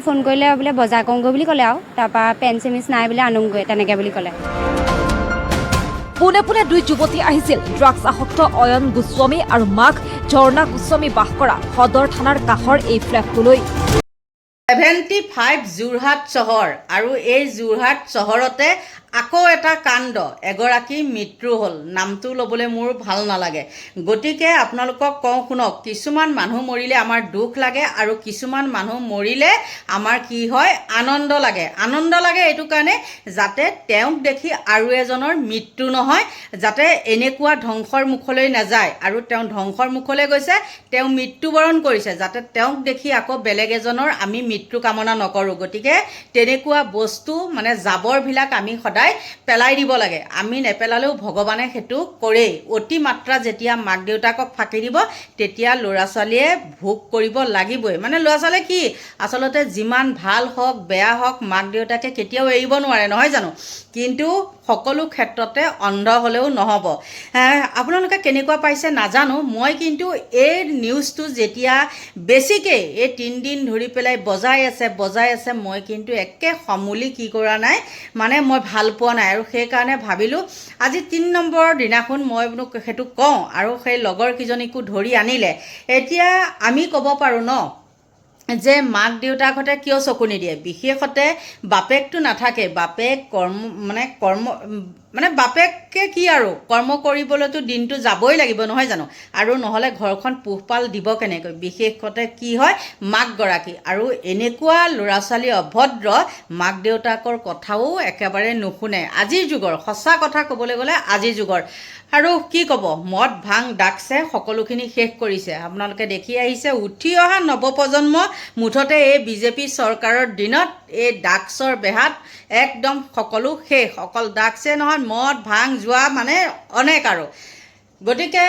Phone কৰিলে বোলে বজাৰ কৰোঁগৈ বুলি ক'লে আৰু তাৰপৰা পেণ্ট চেমিজ নাই বোলে আনোগৈ তেনেকৈ বুলি ক'লে। পোনে পোনে দুই যুৱতী আহিছিল ড্ৰাগছ আসক্ত অয়ন গোস্বামী আৰু মাক ঝৰ্ণা গোস্বামী বাস কৰা সদৰ থানাৰ কাষৰ এই ফ্লেটটোলৈ। 75 যোৰহাট চহৰ আৰু এই যোৰহাট চহৰতে আকৌ এটা কাণ্ড, এগৰাকী মৃত্যু হ'ল। নামটো ল'বলৈ মোৰ ভাল নালাগে, গতিকে আপোনালোকক কওঁ শুনক। কিছুমান মানুহ মৰিলে আমাৰ দুখ লাগে আৰু কিছুমান মানুহ মৰিলে আমাৰ কি হয় আনন্দ লাগে। আনন্দ লাগে এইটো কাৰণে যাতে তেওঁক দেখি আৰু এজনৰ মৃত্যু নহয়, যাতে এনেকুৱা ধ্বংসৰ মুখলৈ নাযায়। আৰু তেওঁ ধ্বংসৰ মুখলৈ গৈছে, তেওঁ মৃত্যুবৰণ কৰিছে, যাতে তেওঁক দেখি আকৌ বেলেগ এজনৰ আমি মৃত্যু কামনা নকৰোঁ। গতিকে তেনেকুৱা বস্তু মানে জাবৰবিলাক আমি সদায় পেলাই দিব লাগে। আমি নেপেলালেও ভগৱানে সেইটো কৰেই। অতিমাত্ৰা যেতিয়া মাক দেউতাকক ফাঁকি দিব তেতিয়া ল'ৰা ছোৱালীয়ে ভোগ কৰিব লাগিবই। মানে ল'ৰা ছোৱালীয়ে কি আচলতে যিমান ভাল হওক বেয়া হওক মাক দেউতাকে কেতিয়াও এৰিব নোৱাৰে, নহয় জানো? কিন্তু সকলো ক্ষেত্ৰতে অন্ধ হ'লেও নহ'ব। আপোনালোকে কেনেকুৱা পাইছে নাজানো, মই কিন্তু এই নিউজটো যেতিয়া বেছিকৈ এই 3 দিন ধৰি পেলাই বজাই আছে, মই কিন্তু একে সমূলি কি কৰা নাই, মানে মই ভাল পোৱা নাই। আৰু সেইকাৰণে ভাবিলোঁ আজি 3 নম্বৰৰ দিনাখন মই বোলো সেইটো কওঁ, আৰু সেই লগৰ কেইজনীকো ধৰি আনিলে। এতিয়া আমি ক'ব পাৰোঁ ন যে মাক দেউতাকহঁতে কিয় চকু নিদিয়ে। বিশেষতে বাপেকটো নাথাকে, বাপেক মানে বাপেকে কি আৰু কৰ্ম কৰিবলৈতো দিনটো যাবই লাগিব, নহয় জানো? আৰু নহ'লে ঘৰখন পোহপাল দিব কেনেকৈ? বিশেষতে কি হয় মাকগৰাকী। আৰু এনেকুৱা ল'ৰা ছোৱালী অভদ্ৰ, মাক দেউতাকৰ কথাও একেবাৰে নুশুনে আজিৰ যুগৰ। সঁচা কথা ক'বলৈ গ'লে আজিৰ যুগৰ। আৰু কি ক'ব, মদ ভাং ড্ৰাগছে সকলোখিনি শেষ কৰিছে। আপোনালোকে দেখি আহিছে উঠি অহা নৱপ্ৰজন্ম মুঠতে এই বিজেপি চৰকাৰৰ দিনত এই ড্ৰাগছৰ বেহাত একদম সকলো শেষ। অকল ড্ৰাগছে নহয়, মদ ভাং যোৱা মানে অনেক আৰু। গতিকে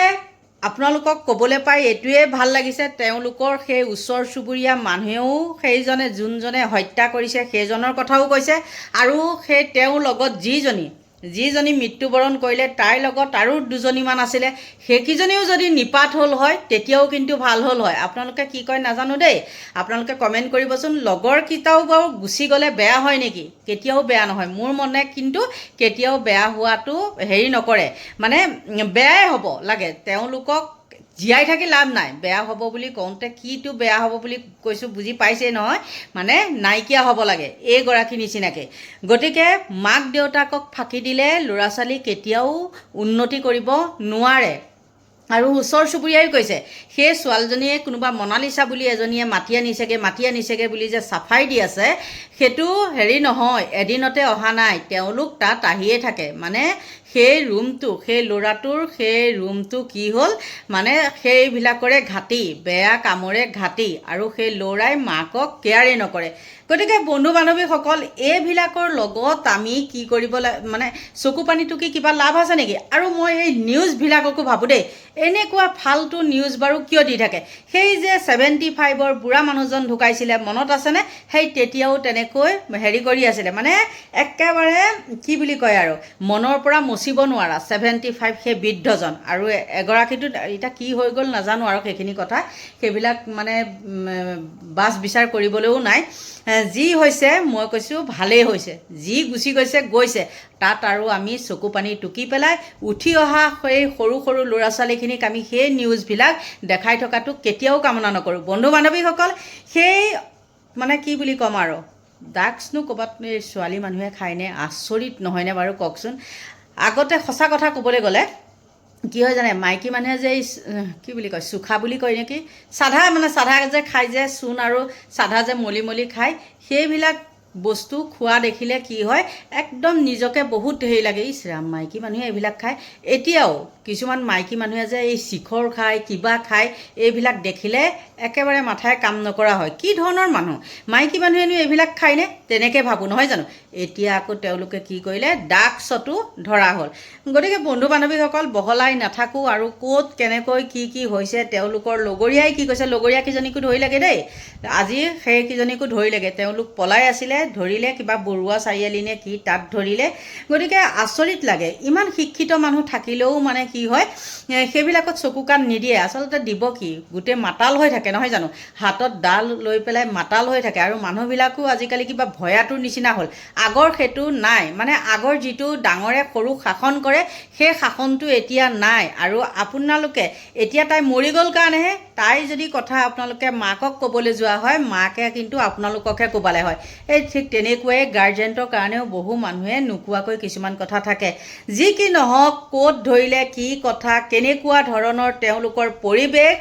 আপোনালোকক ক'বলৈ পাই এইটোৱে ভাল লাগিছে, তেওঁলোকৰ সেই ওচৰ চুবুৰীয়া মানুহেও সেইজনে যোনজনে হত্যা কৰিছে সেইজনৰ কথাও কৈছে। আৰু সেই তেওঁৰ লগত যিজনী মৃত্যুবৰণ কৰিলে তাইৰ লগত আৰু 2জনীমান আছিলে, সেইকেইজনীও যদি নিপাত হ'ল হয় তেতিয়াও কিন্তু ভাল হ'ল হয়। আপোনালোকে কি কয় নাজানো দেই, আপোনালোকে কমেণ্ট কৰিবচোন। লগৰকেইটাও বাৰু গুচি গ'লে বেয়া হয় নেকি? কেতিয়াও বেয়া নহয়। মোৰ মনে কিন্তু কেতিয়াও বেয়া হোৱাটো হেৰি নকৰে, মানে বেয়াই হ'ব লাগে। তেওঁলোকক জীয়াই থাকি লাভ নাই। বেয়া হ'ব বুলি কওঁতে কিটো বেয়া হ'ব বুলি কৈছোঁ বুজি পাইছেই নহয়, মানে নাইকিয়া হ'ব লাগে এইগৰাকী নিচিনাকৈ। গতিকে মাক দেউতাকক ফাঁকি দিলে ল'ৰা ছোৱালী কেতিয়াও উন্নতি কৰিব নোৱাৰে। আৰু ওচৰ চুবুৰীয়াই কৈছে সেই ছোৱালীজনীয়ে কোনোবা মনালিছা বুলি এজনীয়ে মাতি আনিছেগৈ বুলি যে চাফাই দি আছে, সেইটো হেৰি নহয়, এদিনতে অহা নাই। তেওঁলোক তাত আহিয়ে থাকে। মানে সেই ৰুমটো, সেই ল'ৰাটোৰ সেই ৰুমটো কি হ'ল, মানে সেইবিলাকৰে ঘাটি, বেয়া কামৰে ঘাটি। আৰু সেই ল'ৰাই মাকক কেয়াৰেই নকৰে। গতিকে বন্ধু বান্ধৱীসকল, এইবিলাকৰ লগত আমি কি কৰিব মানে চকু পানী টুকি কিবা লাভ আছে নেকি? আৰু মই এই নিউজবিলাককো ভাবোঁ দেই, এনেকুৱা ফাল্টু নিউজ বাৰু কিয় দি থাকে? সেই যে 75ৰ বুঢ়া মানুহজন ঢুকাইছিলে মনত আছেনে? সেই তেতিয়াও তেনেকৈ হেৰি কৰি আছিলে, মানে একেবাৰে কি বুলি কয় আৰু মনৰ পৰা মচিব নোৱাৰা 75 সেই বৃদ্ধজন। আৰু এগৰাকীটো এতিয়া কি হৈ গ'ল নাজানো আৰু সেইখিনি কথা, সেইবিলাক মানে বাছ বিচাৰ কৰিবলৈও নাই। যি হৈছে মই কৈছোঁ ভালেই হৈছে, যি গুচি গৈছে তাত আৰু আমি চকু পানী টুকি পেলাই উঠি অহা সেই সৰু সৰু ল'ৰা ছোৱালীখিনিক আমি সেই নিউজবিলাক দেখাই থকাটো কেতিয়াও কামনা নকৰোঁ। বন্ধু বান্ধৱীসকল, সেই মানে কি বুলি ক'ম আৰু, ড্ৰাগছনো ক'ৰবাত এই ছোৱালী মানুহে খায়নে? আচৰিত নহয়নে বাৰু কওকচোন? আগতে সঁচা কথা ক'বলৈ গ'লে কি হয় জানে, মাইকী মানুহে যে এই কি বুলি কয় চুখা বুলি কয় নেকি, চাধা যে খায় যে চূণ আৰু চাধা যে মলি খায়, সেইবিলাক বস্তু খোৱা দেখিলে কি হয় একদম নিজকে বহুত হেৰি লাগে, ইছ ৰাম মাইকী মানুহে এইবিলাক খায়। এতিয়াও কিছুমান মাইকী মানুহে যে এই শিখৰ খায় কিবা খায়, এইবিলাক দেখিলে একেবাৰে মাথাই কাম নকৰা হয়। কি ধৰণৰ মানুহ? মাইকী মানুহেনো এইবিলাক খায়নে? তেনেকৈ ভাবোঁ, নহয় জানো? এতিয়া আকৌ তেওঁলোকে কি কৰিলে ড্ৰাগছতো ধৰা হ'ল। গতিকে বন্ধু বান্ধৱীসকল বহলাই নাথাকোঁ আৰু ক'ত কেনেকৈ কি হৈছে তেওঁলোকৰ লগৰীয়াই কি কৈছে, লগৰীয়া কেইজনীকো ধৰিলেগৈ দেই, আজি সেই কেইজনীকো ধৰিলেগৈ, তেওঁলোক পলাই আছিলে, ধৰিলে কিবা বৰুৱা চাৰিআলি নে কি তাত ধৰিলে। গতিকে আচৰিত লাগে, ইমান শিক্ষিত মানুহ থাকিলেও মানে কি হয় সেইবিলাকত চকু কাণ নিদিয়ে। আচলতে দিব কি, গোটেই মাতাল হৈ থাকে নহয় জানো, হাতত ডাল লৈ পেলাই মাতাল হৈ থাকে। আৰু মানুহবিলাকো আজিকালি কিবা ভয়াতুৰ নিচিনা হ'ল, আগৰ সেইটো নাই, মানে আগৰ যিটো ডাঙৰে সৰু শাসন কৰে সেই শাসনটো এতিয়া নাই। আৰু আপোনালোকে এতিয়া তাই মৰি গ'ল কাৰণেহে, তাই যদি কথা আপোনালোকে মাকক ক'বলৈ যোৱা হয়, মাকে কিন্তু আপোনালোককহে ক'বলৈ হয়। এই ঠিক তেনেকুৱাই গাৰ্জেণ্টৰ কাৰণেও বহু মানুহে নোকোৱাকৈ কিছুমান কথা থাকে। যি কি নহওক, ক'ত ধৰিলে, কি কথা, কেনেকুৱা ধৰণৰ তেওঁলোকৰ পৰিৱেশ,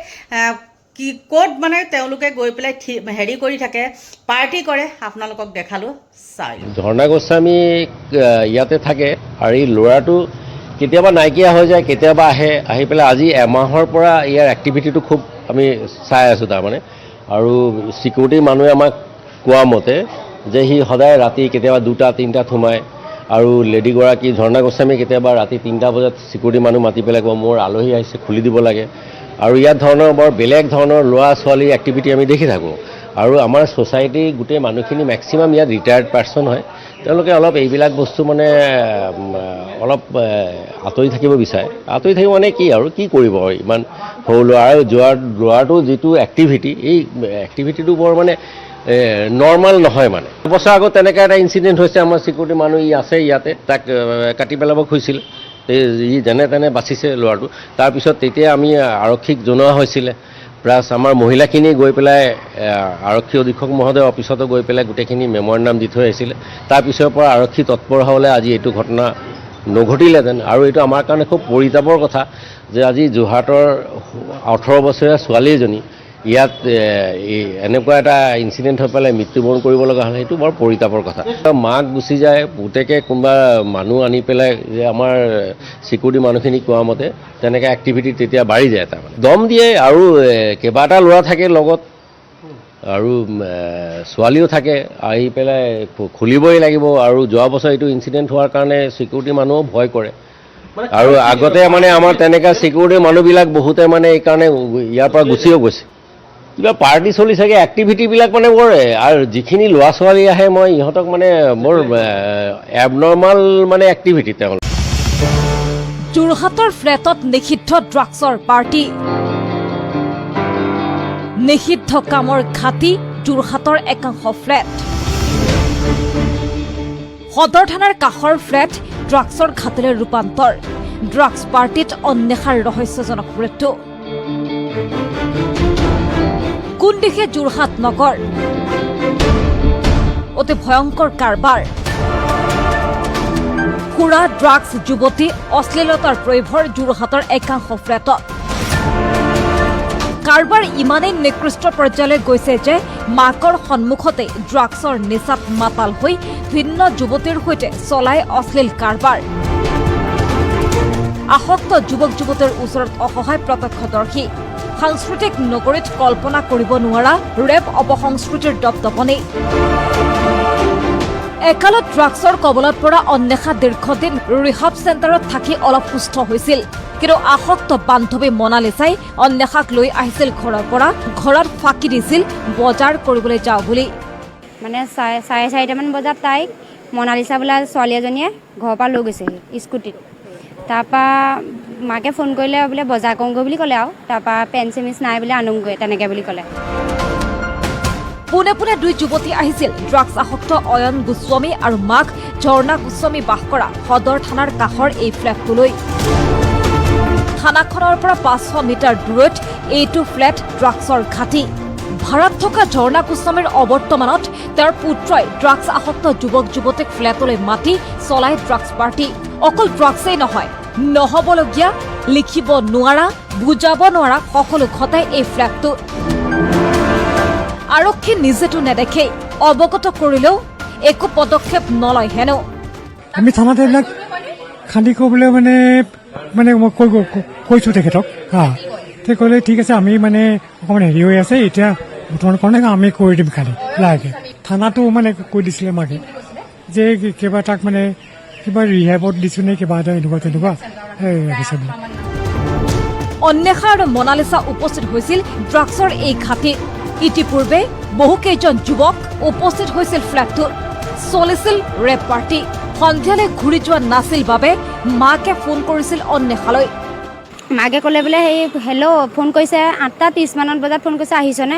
কি ক'ত মানে তেওঁলোকে গৈ পেলাই হেৰি কৰি থাকে, পাৰ্টি কৰে, আপোনালোকক দেখালোঁ, চাই। ঝৰ্ণা গোস্বামী ইয়াতে থাকে আৰু এই ল'ৰাটো কেতিয়াবা নাইকিয়া হৈ যায়, কেতিয়াবা আহি পেলাই আজি এমাহৰ পৰা ইয়াৰ এক্টিভিটিটো খুব আমি চাই আছোঁ তাৰমানে। আৰু চিকিউৰিটি মানুহে আমাক কোৱা মতে যে সি সদায় ৰাতি কেতিয়াবা 2টা-3টাত সোমায়। আৰু লেডিগৰাকী ঝৰ্ণা গোস্বামী কেতিয়াবা ৰাতি 3টা বজাত চিকিউৰিটি মানুহ মাতি পেলাই ক'ব মোৰ আলহী আহিছে খুলি দিব লাগে। আৰু ইয়াত ধৰণৰ বৰ বেলেগ ধৰণৰ ল'ৰা ছোৱালীৰ এক্টিভিটি আমি দেখি থাকোঁ। আৰু আমাৰ ছ'চাইটিৰ গোটেই মানুহখিনি মেক্সিমাম ইয়াত ৰিটায়াৰ্ড পাৰ্চন হয়, তেওঁলোকে অলপ এইবিলাক বস্তু মানে অলপ আঁতৰি থাকিব বিচাৰে। আঁতৰি থাকিব মানে কি আৰু কি কৰিব ইমান সৰু ল'ৰা, আৰু ল'ৰাটোৰ যিটো এক্টিভিটি, এই এক্টিভিটিটো বৰ মানে নৰ্মেল নহয়। মানে এবছৰ আগত তেনেকৈ এটা ইনচিডেণ্ট হৈছে, আমাৰ চিকিউৰিটি মানুহ আছে ইয়াতে, তাক কাটি পেলাব খুজিছিলে, ই যেনে তেনে বাচিছে ল'ৰাটো। তাৰপিছত তেতিয়া আমি আৰক্ষীক জনোৱা হৈছিলে, প্লাছ আমাৰ মহিলাখিনি গৈ পেলাই আৰক্ষী অধীক্ষক মহোদয়ৰ অফিচতো গৈ পেলাই গোটেইখিনি মেম'ৰেণ্ডাম দি থৈ আহিছিলে। তাৰপিছৰ পৰা আৰক্ষী তৎপৰ হ'লে আজি এইটো ঘটনা নঘটিলেহেঁতেন। আৰু এইটো আমাৰ কাৰণে খুব পৰিতাপৰ কথা যে আজি যোৰহাটৰ 18 বছৰীয়া ছোৱালী এজনী ইয়াত এনেকুৱা এটা ইনচিডেণ্ট হৈ পেলাই মৃত্যুবৰণ কৰিব লগা হ'লে সেইটো বৰ পৰিতাপৰ কথা। মাক গুচি যায়, পুতেকে কোনোবা মানুহ আনি পেলাই যে আমাৰ চিকিউৰিটি মানুহখিনি কোৱা মতে তেনেকৈ এক্টিভিটি তেতিয়া বাঢ়ি যায়, তাৰমানে দম দিয়ে। আৰু কেইবাটা ল'ৰা থাকে লগত, আৰু ছোৱালীও থাকে, আহি পেলাই খুলিবই লাগিব। আৰু যোৱা বছৰ এইটো ইনচিডেণ্ট হোৱাৰ কাৰণে চিকিউৰিটি মানুহো ভয় কৰে। আৰু আগতে মানে আমাৰ তেনেকুৱা চিকিউৰিটি মানুহবিলাক বহুতে মানে এইকাৰণে ইয়াৰ পৰা গুচিও গৈছে। কিবা পাৰ্টি চলি চাগে, এক্টিভিটিবিলাক মানে বৰ, আৰু যিখিনি ল'ৰা ছোৱালী আহে মই ইহঁতক মানে বৰ এবনৰ্মেল মানে এক্টিভিটি তেওঁলোক। যোৰহাটৰ ফ্লেটত নিষিদ্ধ ড্ৰাগছৰ পাৰ্টি, নিষিদ্ধ কামৰ ঘাটি যোৰহাটৰ একাংশ ফ্লেট। সদৰ থানাৰ কাষৰ ফ্লেট ড্ৰাগছৰ ঘাটিলৈ ৰূপান্তৰ, ড্ৰাগছ পাৰ্টিত অন্বেষাৰ ৰহস্যজনক মৃত্যু। কোন দিশে যোৰহাট নগৰ, অতি ভয়ংকৰ কাৰবাৰ। সুৰা ড্ৰাগছ যুৱতী অশ্লীলতাৰ প্ৰয়োভৰ যোৰহাটৰ একাংশ ফ্লেটত। কাৰবাৰ ইমানেই নিকৃষ্ট পৰ্যায়লৈ গৈছে যে মাকৰ সন্মুখতে ড্ৰাগছৰ নিচাত মাতাল হৈ ভিন্ন যুৱতীৰ সৈতে চলাই অশ্লীল কাৰবাৰ। আসক্ত যুৱক যুৱতীৰ ওচৰত অসহায় প্ৰত্যক্ষদৰ্শী। সাংস্কৃতিক নগৰীত কল্পনা কৰিব নোৱাৰা ৰেপ অপসংস্কৃতিৰ দপদপনি। একালত ড্ৰাগছৰ কবলত পৰা অন্বেষা দীৰ্ঘদিন ৰিহাব চেণ্টাৰত থাকি অলপ সুস্থ হৈছিল, কিন্তু আসক্ত বান্ধৱী মনালিছাই অন্বেষাক লৈ আহিছিল ঘৰৰ পৰা, ঘৰত ফাঁকি দিছিল বজাৰ কৰিবলৈ যাওঁ বুলি। মানে 4:30মান বজাত তাইক মনালিছা বোলা ছোৱালী এজনীয়ে ঘৰৰ পৰা লৈ গৈছেহি স্কুটিত। তাৰপৰা মাকে ফোন কৰিলে বোলে বজাৰ কৰোঁগৈ বুলি ক'লে, আৰু তাৰপৰা পেন চেমিজ নাই বোলে আনোগৈ তেনেকৈ বুলি ক'লে। পোনে পোনে দুই যুৱতী আহিছিল ড্ৰাগছ আসক্ত অয়ন গোস্বামী আৰু মাক ঝৰ্ণা গোস্বামী বাস কৰা সদৰ থানাৰ কাষৰ এই ফ্লেটটোলৈ। থানাখনৰ পৰা 500 মিটাৰ দূৰত এইটো ফ্লেট ড্ৰাগছৰ ঘাটি। ভাড়াত থকা ঝৰ্ণা গোস্বামীৰ অৱৰ্তমানত তেওঁৰ পুত্ৰই ড্ৰাগছ আসক্ত যুৱক যুৱতীক ফ্লেটলৈ মাতি চলাই ড্ৰাগছ পাৰ্টি। অকল ড্ৰাগছেই নহয়, নহ'বলগীয়া, লিখিব নোৱাৰা, বুজাব নোৱাৰা সকলো ঘটাই এই ফ্লেটটো। আৰক্ষী নিজেতো নেদেখেই, অৱগত কৰিলেও একো পদক্ষেপ নলয় হেনো। আমি থানাত এইবিলাক খান্দি ক'বলৈ মানে মই কৈছোঁ তেখেতক, তে ক'লে ঠিক আছে, আমি মানে অকণমান হেৰি হৈ আছে এতিয়া বৰ্তমান কাৰণে আমি কৰি দিম খালি লাহেকৈ। থানাটো মানে কৈ দিছিলে মাকে, যে কিবা তাক মানে কিবা ৰিহেবত দিছোঁ নে কিবা এটা এনেকুৱা তেনেকুৱা ৰাখিছে বোলে। অন্বেষা আৰু মনালিছা উপস্থিত হৈছিল ড্ৰাগছৰ এই ঘাটিত। ইতিপূৰ্বে বহুকেইজন যুৱক উপস্থিত হৈছিল ফ্লেটটোত। চলিছিল ৰেপ পাৰ্টি। সন্ধিয়ালৈ ঘূৰি যোৱা নাছিল বাবে মাকে ফোন কৰিছিল অন্বেষালৈ। মাকে ক'লে বোলে সেই হেল্ল' ফোন কৰিছে 8:30 মান বজাত ফোন কৰিছে আহিছনে?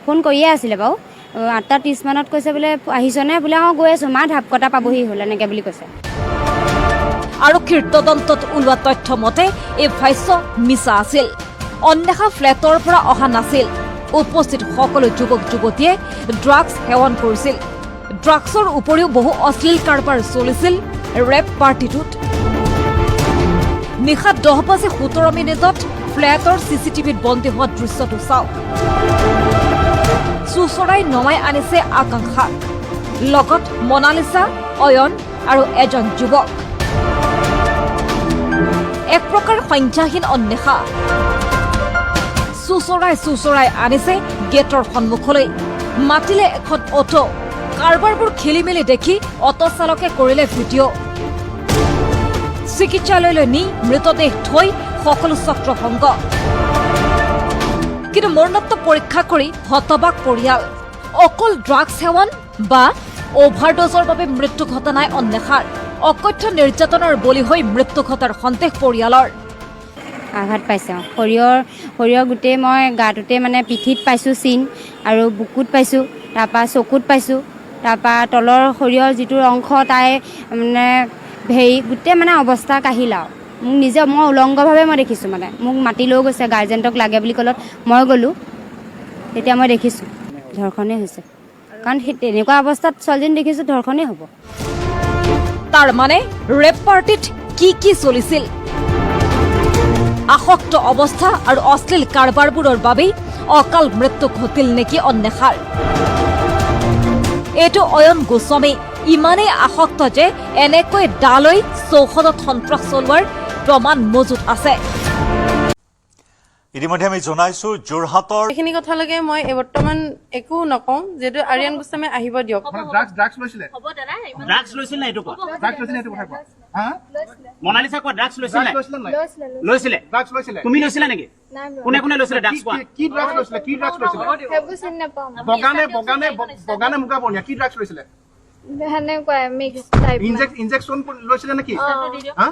ফোন কৰিয়ে আছিলে বাৰু 8:30 মানত কৈছে বোলে আহিছনে? বোলে অঁ গৈ আছোঁ মা ঢাপকটা পাবহি হ'ল এনেকৈ বুলি কৈছে। আৰক্ষীৰ তদন্তত ওলোৱা তথ্য মতে এই ভাষ্য মিছা আছিল। অন্বেষা ফ্লেটৰ পৰা অহা নাছিল। উপস্থিত সকলো যুৱক যুৱতীয়ে ড্ৰাগছ সেৱন কৰিছিল। ড্ৰাগছৰ উপৰিও বহু অশ্লীল কাৰবাৰ চলিছিল ৰেপ পাৰ্টিটোত। নিশা 10:17 ফ্লেটৰ চিচিটিভিত বন্দী হোৱা দৃশ্যটো চাওক। চুচৰাই নমাই আনিছে আকাংক্ষাক, লগত মনালিছা, অয়ন আৰু এজন যুৱক। এক প্ৰকাৰ সংখ্যাহীন অন্বেষা চুচৰাই আনিছে গেটৰ সন্মুখলৈ। মাতিলে এখন অটো। কাৰবাৰবোৰ খেলি মেলি দেখি অটো চালকে কৰিলে ভিডিঅ'। চিকিৎসালয়লৈ নি মৃতদেহ থৈ সকলো ছত্ৰভংগ। কিন্তু মৰণোত্তৰ পৰীক্ষা কৰি হতবাক পৰিয়াল। অকল ড্ৰাগছ সেৱন বা অভাৰড'জৰ বাবে মৃত্যু ঘটা নাই অন্বেষাৰ। অকথ্য নিৰ্যাতনৰ বলি হৈ মৃত্যু ঘটাৰ সন্দেহ পৰিয়ালৰ। আঘাত পাইছে সৰিয়হ গোটেই মই গাটোতে মানে পিঠিত পাইছোঁ চিন আৰু বুকুত পাইছোঁ, তাৰপৰা চকুত পাইছোঁ, তাৰপৰা তলৰ শৰীৰৰ যিটো অংশ তাই মানে হেৰি গোটেই মানে অৱস্থা কাহিল আৰু মই উলংগভাৱে মই দেখিছোঁ। মানে মোক মাতি লৈ গৈছে গাৰ্জেণ্টক লাগে বুলি ক'লত মই গ'লোঁ। তেতিয়া মই দেখিছোঁ ধৰ্ষণেই হৈছে, কাৰণ সেই তেনেকুৱা অৱস্থাত ছোৱালীজনী দেখিছোঁ ধৰ্ষণেই হ'ব। তাৰ মানে ৰেপ পাৰ্টিত কি চলিছিল? আসক্ত অৱস্থা আৰু অশ্লীল কাৰবাৰবোৰৰ বাবেই অকাল মৃত্যু ঘটিল নেকি অন্বেষাৰ? এইটো অয়ন গোস্বামী ইমানেই আসক্ত যে এনেকৈ ডালৈ চৌহদত সন্ত্ৰাস চলোৱাৰ প্ৰমাণ মজুত আছে। ইতিমধ্যে আমি জনাইছো যোৰহাটৰ এইখিনি কথালৈকে মই বৰ্তমান একো নকওঁ, যিহেতু আৰিয়ান গোস্বামী আহিব দিয়ক। ড্ৰাগছ লৈছিলে নাই এইটো কোৱা? ড্ৰাগছ লৈছিলে এইটো কথা কোৱা। হা মনালিসা কোৱা ড্ৰাগছ লৈছিলে নাই? লৈছিলে। ড্ৰাগছ লৈছিলে। তুমি লৈছিলা নেকি? কোনে লৈছিলে ড্ৰাগছ কোৱা? কি ড্ৰাগছ লৈছিলে? কি ড্ৰাগছ লৈছিলে? সেইবোৰ চিনি নাপাওঁ। বগানে মুগা বনিয়া কি ড্ৰাগছ লৈছিলে? সেনেকুৱাই মিক্স টাইপ। ইনজেকচন লৈছিলে নেকি? হা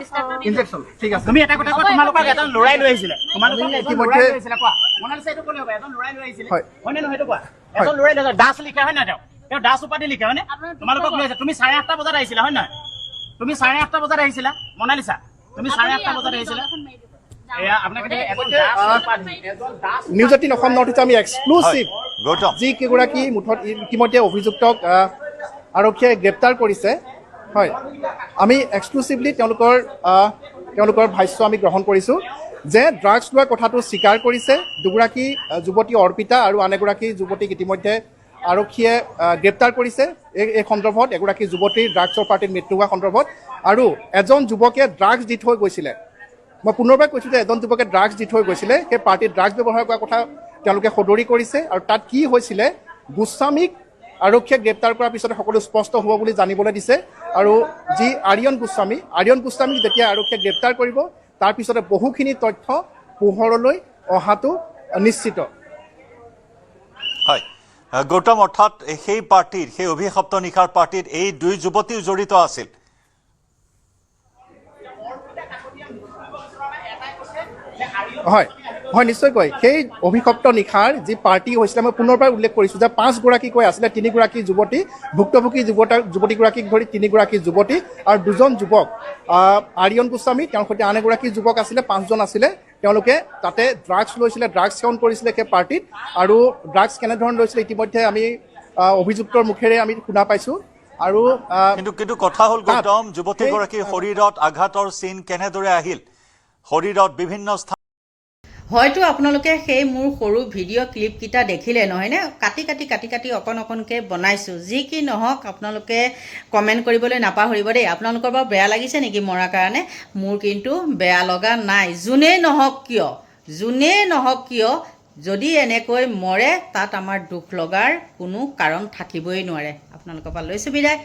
ইনজেকচন ঠিক আছে। তুমি এটা কথা কোৱা, তোমালোকক এজন লৰাই লৈ আহিছিলে। তোমালোকক ইতিমধ্যে কোৱা মনালিসা এইটো ক'লে হ'ব, এজন লৰাই লৈ আহিছিলে হয়নে নহয়? এইটো কোৱা এজন লৰাই লৈ দাস লিখা হয় না? তেওঁ দাস উপাধি লিখা হয়নে? তোমালোকক লৈ আহিছে। তুমি 8:30 বজাত আহিছিলা হয় নহয়? তুমি 8:30 বজাত আহিছিলা মনালিসা? তুমি 8:30 বজাত আহিছিলা। নিউজ 18 অসম নৰ্থ ইষ্ট আমি এক্সক্লুচিভ যি কেইগৰাকী মুঠত ইতিমধ্যে অভিযুক্তক আৰক্ষীয়ে গ্ৰেপ্তাৰ কৰিছে। হয়, আমি এক্সক্লুচিভলি তেওঁলোকৰ ভাষ্য আমি গ্ৰহণ কৰিছোঁ যে ড্ৰাগছ লোৱাৰ কথাটো স্বীকাৰ কৰিছে দুগৰাকী যুৱতী অৰ্পিতা আৰু আন এগৰাকী যুৱতীক ইতিমধ্যে আৰক্ষীয়ে গ্ৰেপ্তাৰ কৰিছে এই সন্দৰ্ভত। এগৰাকী যুৱতীৰ ড্ৰাগছৰ পাৰ্টিত মৃত্যু হোৱা সন্দৰ্ভত আৰু এজন যুৱকে ড্ৰাগছ দি থৈ গৈছিলে। মই পুনৰবাৰ কৈছোঁ যে এজন যুৱকে ড্ৰাগছ দি থৈ গৈছিলে, সেই পাৰ্টিত ড্ৰাগছ ব্যৱহাৰ কৰাৰ কথা তেওঁলোকে সদৰি কৰিছে। আৰু তাত কি হৈছিলে গোস্বামীক আৰক্ষীয়ে গ্ৰেপ্তাৰ কৰাৰ পিছত সকলো স্পষ্ট হ'ব বুলি জানিবলৈ দিছে। আৰু যি আৰিয়ন গোস্বামীক যেতিয়া আৰক্ষীয়ে গ্ৰেপ্তাৰ কৰিব তাৰ পিছতে বহুখিনি তথ্য পোহৰলৈ অহাটো নিশ্চিত। হয় গৌতম, অৰ্থাৎ সেই পাৰ্টিৰ সেই অভিশপ্ত নিশাৰ পাৰ্টিত এই দুই যুৱতীও জড়িত আছিল। হয় হয় নিশ্চয়কৈ সেই অভিশপ্ত নিশাৰ যি পাৰ্টি হৈছিলে মই পুনৰবাৰ উল্লেখ কৰিছোঁ যে 5গৰাকীকৈ আছিলে। 3গৰাকী যুৱতী, ভুক্তভোগী যুৱতীগৰাকীক ধৰি 3গৰাকী যুৱতী আৰু 2জন যুৱক। আৰিয়ন গোস্বামী তেওঁৰ সৈতে আন এগৰাকী যুৱক আছিলে, 5জন আছিলে। তেওঁলোকে তাতে ড্ৰাগছ লৈছিলে, ড্ৰাগছ সেৱন কৰিছিলে সেই পাৰ্টিত। আৰু ড্ৰাগছ কেনেধৰণে লৈছিলে ইতিমধ্যে আমি অভিযুক্তৰ মুখেৰে আমি শুনা পাইছোঁ। আৰু কিন্তু কথা হ'ল গৌতম, যুৱতীগৰাকীৰ শৰীৰত আঘাতৰ চিন কেনেদৰে আহিল? শৰীৰত বিভিন্ন স্থান হয়তো আপোনালোকে সেই মোৰ সৰু ভিডিঅ' ক্লিপকেইটা দেখিলে নহয়নে? কাটি অকণকৈ বনাইছোঁ। যি কি নহওক আপোনালোকে কমেণ্ট কৰিবলৈ নাপাহৰিব দেই। আপোনালোকৰ বাৰু বেয়া লাগিছে নেকি মৰাৰ কাৰণে? মোৰ কিন্তু বেয়া লগা নাই। যোনেই নহওক কিয় যদি এনেকৈ মৰে তাত আমাৰ দুখ লগাৰ কোনো কাৰণ থাকিবই নোৱাৰে। আপোনালোকৰ পৰা লৈছোঁ বিদায়।